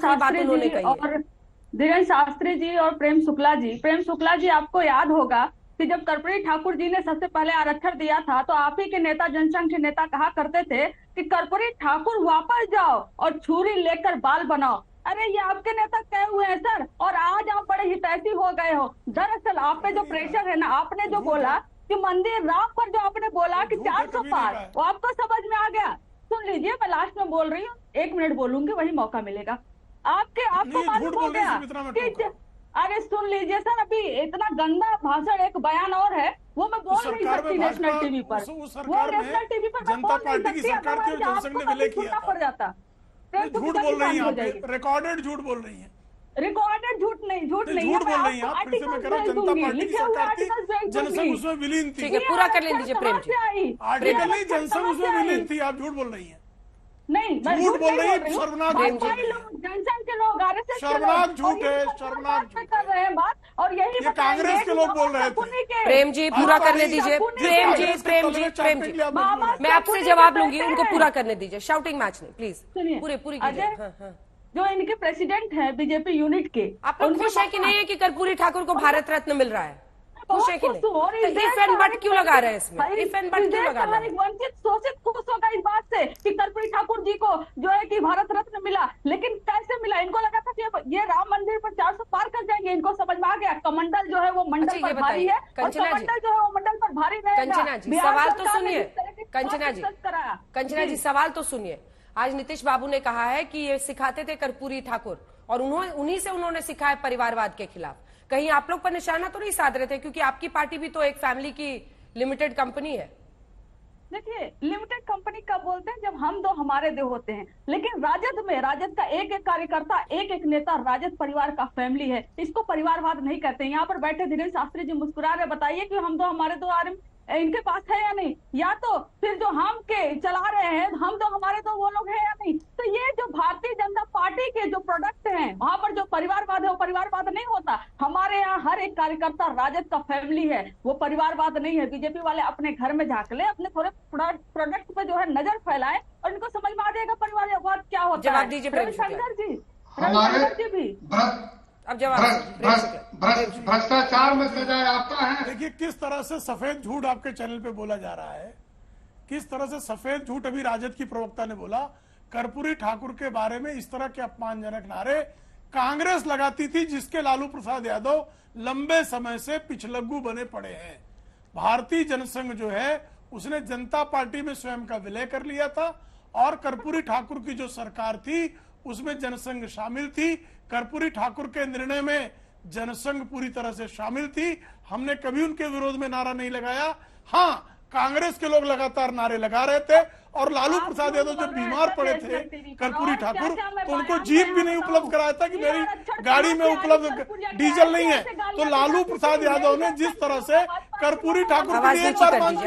शास्त्री जी और प्रेम शुक्ला जी, आपको याद होगा कि जब कर्पूरी ठाकुर जी ने सबसे पहले आरक्षण दिया था, तो आप ही के नेता, जनसंघ के नेता कहा करते थे कि कर्पूरी ठाकुर वापस जाओ और छुरी लेकर बाल बनाओ। अरे ये आपके नेता कहे हुए हैं सर, और आज आप बड़े हितैषी हो गए हो। दरअसल आप पे जो प्रेशर है ना, आपने जो बोला कि मंदिर राम पर जो आपने बोला कि 400 पार, वो आपको समझ में आ गया। सुन लीजिए, मैं लास्ट में बोल रही हूँ, 1 मिनट बोलूंगी, वही मौका मिलेगा। आपको मालूम हो गया कि, अरे सुन लीजिए सर, अभी इतना गंदा भाषण, एक बयान और है, वो मैं बोल नहीं सकती नेशनल टीवी पर, वो नेशनल टीवी पर जनता पार्टी की सरकार की जनसंघ ने विलय किया पड़ जाता। झूठ बोल रही है, रिकॉर्डेड झूठ बोल रही है। रिकॉर्डेड झूठ नहीं झूठ बोल रही है आप। फिर से मैं कह रहा हूं, जनता पार्टी की सरकार थी, जनसंघ उसमें विलीन थी। ठीक है, पूरा कर लीजिए प्रेम जी। आर्टिकल नहीं, जनसंघ उसमें विलीन थी, आप झूठ बोल रही है। नहीं, झूठ बोल रही है, शर्मनाक जनसंघ के लोग शर्मनाक झूठ है, शर्मनाक कर रहे हैं बात, और यही कांग्रेस के लोग बोल रहे थे। प्रेम जी पूरा करने दीजिए, प्रेम जी मैं आपसे जवाब लूंगी, उनको पूरा करने दीजिए। शाउटिंग मैच नहीं प्लीज, पूरी कीजिए। जो इनके प्रेसिडेंट हैं बीजेपी यूनिट के, आप लोग खुश है कि नहीं है कि कर्पूरी ठाकुर को भारत रत्न मिल रहा है? खुश है कि नहीं? इफ एंड बट क्यों लगा रहे हैं इसमें? इफ एंड बट क्यों लगा रहे हैं? वंचित शोषित खुश होगा इस बात से कि कर्पूरी ठाकुर जी को जो है कि भारत रत्न मिला, लेकिन कैसे मिला? इनको लगा था कि ये राम मंदिर पर 400 पार कर जाएंगे। इनको समझ में आ गया कमंडल जो है वो मंडल पर भारी है, और कमंडल जो है वो मंडल पर भारी रहेगा। कंचना जी सवाल तो सुनिए, कंचना जी सवाल तो सुनिए। आज नीतीश बाबू ने कहा है कि ये सिखाते थे कर्पूरी ठाकुर, और उन्हीं से उन्होंने सिखाया परिवारवाद के खिलाफ। कहीं आप लोग पर निशाना तो नहीं साध रहे थे? क्योंकि आपकी पार्टी भी तो एक फैमिली की लिमिटेड कंपनी है। देखिए, लिमिटेड कंपनी कब बोलते हैं? जब हम दो हमारे दो होते हैं। लेकिन राजद में, राजद का एक एक कार्यकर्ता, एक एक नेता राजद परिवार का फैमिली है। इसको परिवारवाद नहीं कहते। यहाँ पर बैठे धीरेन्द्र शास्त्री जी मुस्कुरा रहे, बताइए कि हम दो हमारे दो इनके पास है या नहीं, या तो फिर जो हम के चला रहे हैं हम तो हमारे तो वो लोग हैं या नहीं। तो ये जो भारतीय जनता पार्टी के जो प्रोडक्ट हैं वहां पर जो परिवारवाद है वो परिवारवाद नहीं होता। हमारे यहाँ हर एक कार्यकर्ता राजद का फैमिली है, वो परिवारवाद नहीं है। बीजेपी वाले अपने घर में झांक ले, अपने थोड़े प्रोडक्ट पे जो है नजर फैलाए और इनको समझ में आ जाएगा परिवारवाद क्या होता है। जवाब दीजिए रविशंकर जी, हमारे भी अब जवाब भ्रष्टाचार में सजाए आता है। देखिए किस तरह से सफेद झूठ आपके चैनल पे बोला जा रहा है, किस तरह से सफेद झूठ अभी राजद की प्रवक्ता ने बोला। कर्पूरी ठाकुर के बारे में इस तरह के अपमानजनक नारे कांग्रेस लगाती थी, जिसके लालू प्रसाद यादव लंबे समय से पिछलग्गू बने पड़े हैं। भारतीय जनसंघ जो है उसने जनता पार्टी में स्वयं का विलय कर लिया था और कर्पूरी ठाकुर की जो सरकार थी उसमें जनसंघ शामिल थी। कर्पूरी ठाकुर के निर्णय में जनसंघ पूरी तरह से शामिल थी। हमने कभी उनके विरोध में नारा नहीं लगाया। हाँ, कांग्रेस के लोग लगातार नारे लगा रहे थे और लालू प्रसाद यादव जब बीमार पड़े थे कर्पूरी ठाकुर, तो उनको जीप भी नहीं उपलब्ध कराया था कि मेरी गाड़ी में उपलब्ध डीजल नहीं है। तो लालू प्रसाद यादव ने जिस तरह से कर्पूरी ठाकुर के लिए एक बार मांग,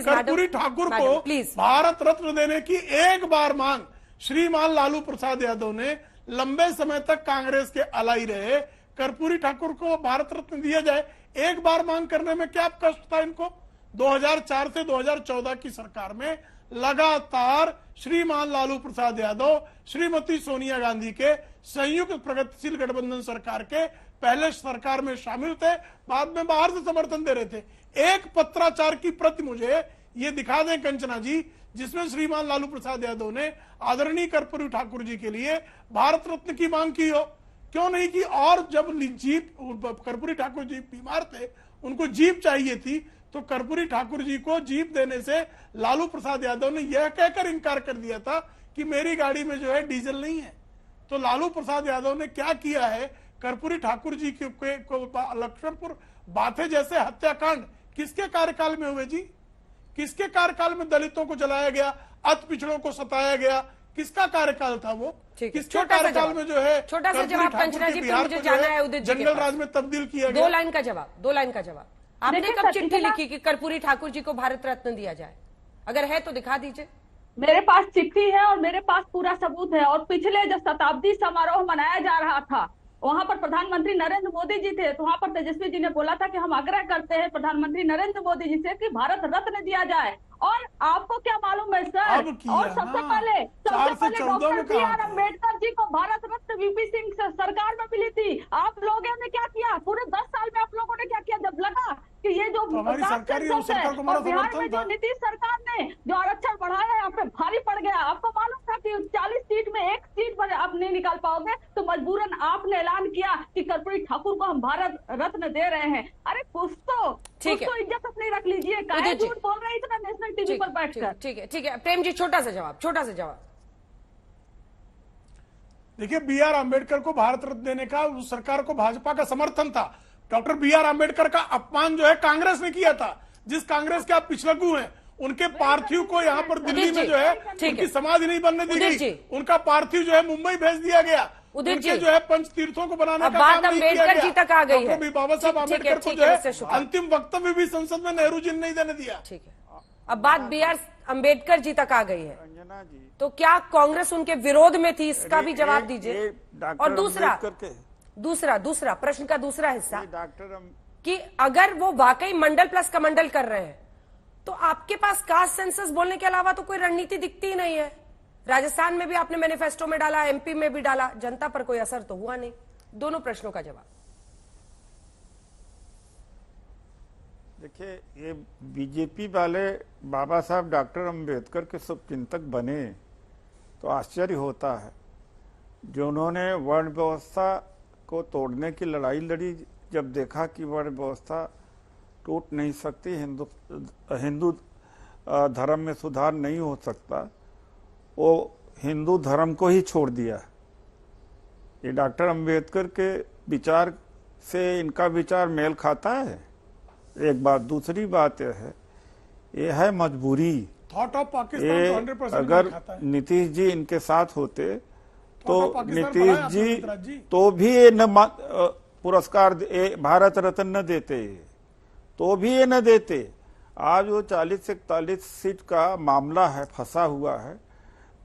कर्पूरी ठाकुर को भारत रत्न देने की एक बार मांग श्रीमान लालू प्रसाद यादव ने लंबे समय तक कांग्रेस के अलाई रहे। कर्पूरी ठाकुर को भारत रत्न दिया जाए, एक बार मांग करने में क्या कष्ट था इनको। 2004 से 2014 की सरकार में लगातार श्रीमान लालू प्रसाद यादव श्रीमती सोनिया गांधी के संयुक्त प्रगतिशील गठबंधन सरकार के पहले सरकार में शामिल थे, बाद में बाहर से समर्थन दे रहे थे। एक पत्राचार की प्रति मुझे ये दिखा दें कंचना जी, जिसमें श्रीमान लालू प्रसाद यादव ने आदरणीय कर्पूरी ठाकुर जी के लिए भारत रत्न की मांग की हो, क्यों नहीं की। और जब जीप कर्पूरी ठाकुर जी बीमार थे, उनको जीप चाहिए थी, तो कर्पूरी ठाकुर जी को जीप देने से लालू प्रसाद यादव ने यह कहकर इनकार कर दिया था कि मेरी गाड़ी में जो है डीजल नहीं है। तो लालू प्रसाद यादव ने क्या किया है, कर्पूरी ठाकुर जी को लक्ष्मणपुर बाथे जैसे हत्याकांड किसके कार्यकाल में हुए जी? किसके कार्यकाल में दलितों को जलाया गया, अति पिछड़ों को सताया गया, किसका कार्यकाल था वो? किसके कार्यकाल में जो है छोटा सा जवाब कंचना जी, मुझे जाना है उदित जी, जंगल राज में तब्दील किया गया। 2 लाइन का जवाब। आपने कब चिट्ठी लिखी कि कर्पूरी ठाकुर जी को भारत रत्न दिया जाए? अगर है तो दिखा दीजिए। मेरे पास चिट्ठी है और मेरे पास पूरा सबूत है। और पिछले जो शताब्दी समारोह मनाया जा रहा था वहां पर प्रधानमंत्री नरेंद्र मोदी जी थे, तो वहां पर तेजस्वी जी ने बोला था कि हम आग्रह करते हैं प्रधानमंत्री नरेंद्र मोदी जी से कि भारत रत्न दिया जाए। और आपको क्या मालूम है सर, और सबसे पहले डॉक्टर बी.आर. अम्बेडकर जी को भारत रत्न वीपी सिंह सरकार में मिली थी। आप लोगों ने क्या किया? पूरे 10 साल में आप लोगों ने क्या किया? जब लगा कि ये जो बिहार में जो नीतीश सरकार ने जो आरक्षण बढ़ाया है आप पे भारी पड़ गया। आपको मालूम था कि 40 सीट में 1 सीट पर आप नहीं निकाल पाओगे, तो मजबूरन आपने ऐलान किया कि कर्पूरी ठाकुर को हम भारत रत्न दे रहे हैं। अरे कुछ तो इज्जत अपनी रख लीजिए, काहे झूठ बोल रहे इतना नेशनल टीवी पर बैठकर। ठीक है प्रेम जी, छोटा सा जवाब। देखिए, बी.आर. अम्बेडकर को भारत रत्न देने का उस सरकार को भाजपा का समर्थन था। Doctor B R. अम्बेडकर का अपमान जो है कांग्रेस ने किया था, जिस कांग्रेस के आप पिछलग्गू हैं। उनके पार्थिव को यहाँ पर दिल्ली में जो है उनकी समाधि नहीं बनने दी गई, उनका पार्थिव जो है मुंबई भेज दिया गया। उनके जो है पंच तीर्थों को बनाने का काम नहीं किया गया। जी तक आ गई है। बाबा साहब अम्बेडकर को जो है अंतिम वक्तव्य भी संसद में नेहरू जी ने नहीं देने दिया। ठीक है, अब बात बी.आर. अम्बेडकर जी तक आ गई है, तो क्या कांग्रेस उनके विरोध में थी? इसका भी जवाब दीजिए। और दूसरा प्रश्न का दूसरा हिस्सा कि अगर वो वाकई मंडल प्लस कमंडल कर रहे हैं, तो आपके पास कास्ट सेंसस बोलने के अलावा तो कोई रणनीति दिखती ही नहीं है। राजस्थान में भी आपने मैनिफेस्टो में डाला, एमपी में भी डाला, जनता पर कोई असर तो हुआ नहीं। दोनों प्रश्नों का जवाब। देखिए, ये बीजेपी वाले बाबा साहब डॉक्टर अंबेडकर के शुभचिंतक बने तो आश्चर्य होता है। जो उन्होंने वर्ण व्यवस्था को तोड़ने की लड़ाई लड़ी, जब देखा कि वर्ण व्यवस्था टूट नहीं सकती, हिंदू धर्म में सुधार नहीं हो सकता, वो हिंदू धर्म को ही छोड़ दिया। ये डॉक्टर अंबेडकर के विचार से इनका विचार मेल खाता है, एक बात। दूसरी बात यह है मजबूरी। थॉट ऑफ पाकिस्तान 100% अगर नीतीश जी इनके साथ होते तो नीतीश जी तो भी ये न पुरस्कार भारत रत्न न देते, तो भी ये न देते। आज वो 40 से 41 सीट का मामला है, फंसा हुआ है।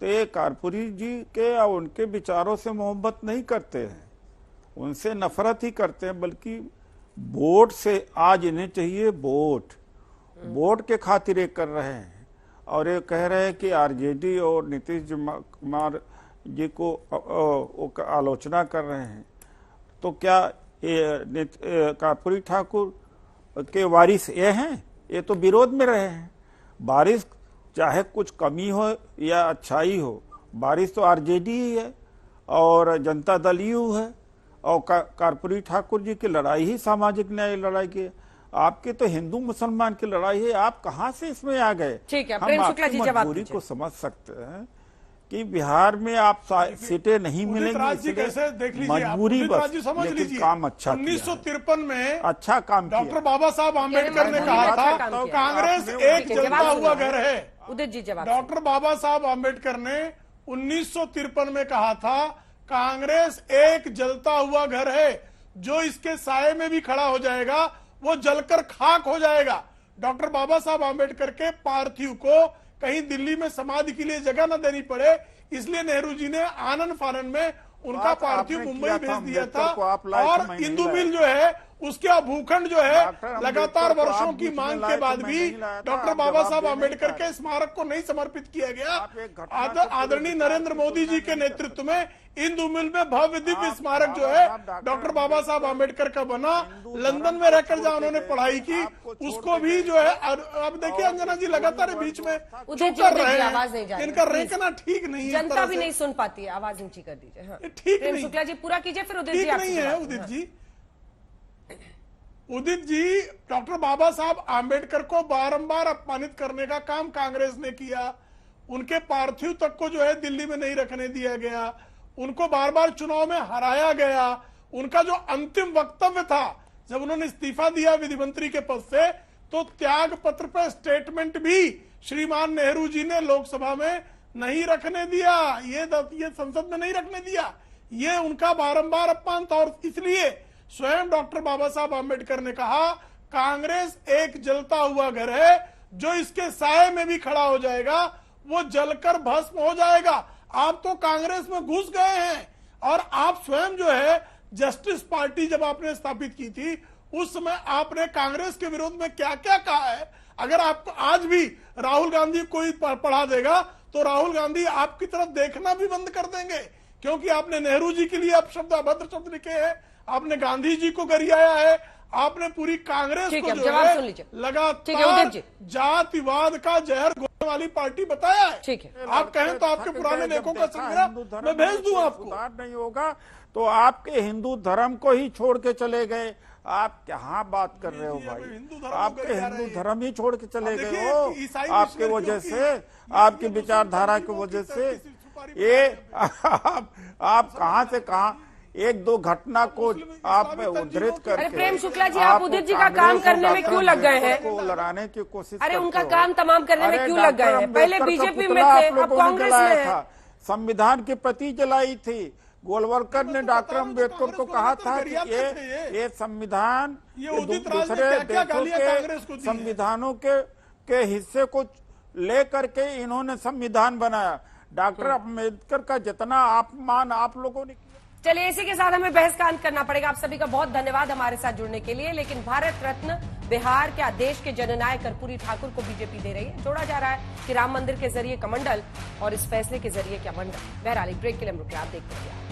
तो ये कर्पूरी जी के और उनके विचारों से मोहब्बत नहीं करते हैं, उनसे नफरत ही करते हैं, बल्कि वोट से आज इन्हें चाहिए वोट के खातिर ये कर रहे हैं। और ये कह रहे हैं कि आरजेडी और नीतीश कुमार जी को आलोचना कर रहे हैं। तो क्या ये कर्पूरी ठाकुर के वारिस ये हैं? ये तो विरोध में रहे हैं। वारिस चाहे कुछ कमी हो या अच्छाई हो, वारिस तो आरजेडी ही है और जनता दल यू है। और कर्पूरी ठाकुर जी की लड़ाई ही सामाजिक न्याय लड़ाई की है। आपके तो हिंदू मुसलमान की लड़ाई है, आप कहां से इसमें आ गए? ठीक है, हम आपकी मजबूरी को समझ सकते हैं कि बिहार में आप सीटें नहीं मिलेंगी, कैसे देख लीजिए, मजबूरी बस, समझ लीजिए। काम अच्छा 1953 में अच्छा काम डॉक्टर बाबा साहब आम्बेडकर ने कहा था तो कांग्रेस एक जलता हुआ घर है। उदित जी जवाब। डॉक्टर बाबा साहब आम्बेडकर ने 1953 में कहा था कांग्रेस एक जलता हुआ घर है, जो इसके साये में भी खड़ा हो जाएगा वो जलकर खाक हो जाएगा। डॉक्टर बाबा साहब आम्बेडकर के पार्थिव को कहीं दिल्ली में समाधि के लिए जगह न देनी पड़े, इसलिए नेहरू जी ने आनंद फानन में उनका पार्थिव मुंबई भेज दिया था। और इंदु मिल जो है उसके भूखंड जो है लगातार वर्षों की मांग के बाद भी डॉक्टर बाबा साहब आम्बेडकर के स्मारक को नहीं समर्पित किया गया। आदरणीय नरेंद्र मोदी जी के नेतृत्व में इंदु मिल में भव्य दिव्य स्मारक जो है डॉक्टर बाबा साहब आम्बेडकर का बना। लंदन में रहकर जहां उन्होंने पढ़ाई की उसको भी जो है, अब देखिए अंजना जी लगातार बीच में कर रहे हैं, इनका रेखना ठीक नहीं है, जनता भी नहीं सुन पाती है, आवाज ऊंची कर दीजिए। ठीक नहीं, शुक्ला जी पूरा कीजिए, फिर उदित जी नहीं है। उदित जी डॉक्टर बाबा साहब आम्बेडकर को बारंबार अपमानित करने का काम कांग्रेस ने किया। उनके पार्थिव तक को जो है दिल्ली में नहीं रखने दिया गया, उनको बार बार चुनाव में हराया गया। उनका जो अंतिम वक्तव्य था जब उन्होंने इस्तीफा दिया विधि मंत्री के पद से, तो त्याग पत्र पर स्टेटमेंट भी श्रीमान नेहरू जी ने लोकसभा में नहीं रखने दिया, ये संसद में नहीं रखने दिया। ये उनका बारंबार अपमान था। और इसलिए स्वयं डॉक्टर बाबा साहब आम्बेडकर ने कहा कांग्रेस एक जलता हुआ घर है, जो इसके साये में भी खड़ा हो जाएगा वो जलकर भस्म हो जाएगा। आप तो कांग्रेस में घुस गए हैं और आप स्वयं जो है जस्टिस पार्टी जब आपने स्थापित की थी उस समय आपने कांग्रेस के विरोध में क्या क्या कहा है। अगर आपको आज भी राहुल गांधी कोई पढ़ा देगा तो राहुल गांधी आपकी तरफ देखना भी बंद कर देंगे, क्योंकि आपने नेहरू जी के लिए अपशब्द अभद्र शब्द लिखे हैं, आपने गांधी जी को गरियाया है, आपने पूरी कांग्रेस को जो है लगातार जातिवाद का जहर घोलने वाली पार्टी बताया है। ठीक है, आप कहें तो आपके पुराने लेखों का संग्रह मैं भेज दूं आपको। नहीं होगा तो आपके हिंदू धर्म को ही छोड़ के चले गए। आप क्या बात कर रहे हो भाई? आपके हिंदू धर्म ही छोड़ के चले गए हो आपके वजह से, आपकी विचारधारा की वजह से। ये आप कहां से कहां एक दो घटना को आप उद्धृत करके। अरे प्रेम शुक्ला जी, आप उदित जी का काम करने में क्यों लग गए हैं? को लड़ाने की कोशिश। अरे उनका काम तमाम करने में क्यों लग गए हैं? पहले बीजेपी में थे, अब कांग्रेस में है। संविधान की प्रति जलाई थी। गोलवलकर ने डॉक्टर अम्बेडकर को कहा था कि ये संविधान दूसरे देशों के संविधानों के हिस्से को लेकर के इन्होंने संविधान बनाया। डॉक्टर अम्बेडकर का जितना अपमान आप लोगों ने किया। चलिए इसी के साथ हमें बहस का अंत करना पड़ेगा। आप सभी का बहुत धन्यवाद हमारे साथ जुड़ने के लिए। लेकिन भारत रत्न बिहार के देश के जननायक कर्पूरी ठाकुर को बीजेपी दे रही है। जोड़ा जा रहा है कि राम मंदिर के जरिए कमंडल और इस फैसले के जरिए क्या मंडल। बहरहाल एक ब्रेक के लिए हम रुके, आप देखते रहिए।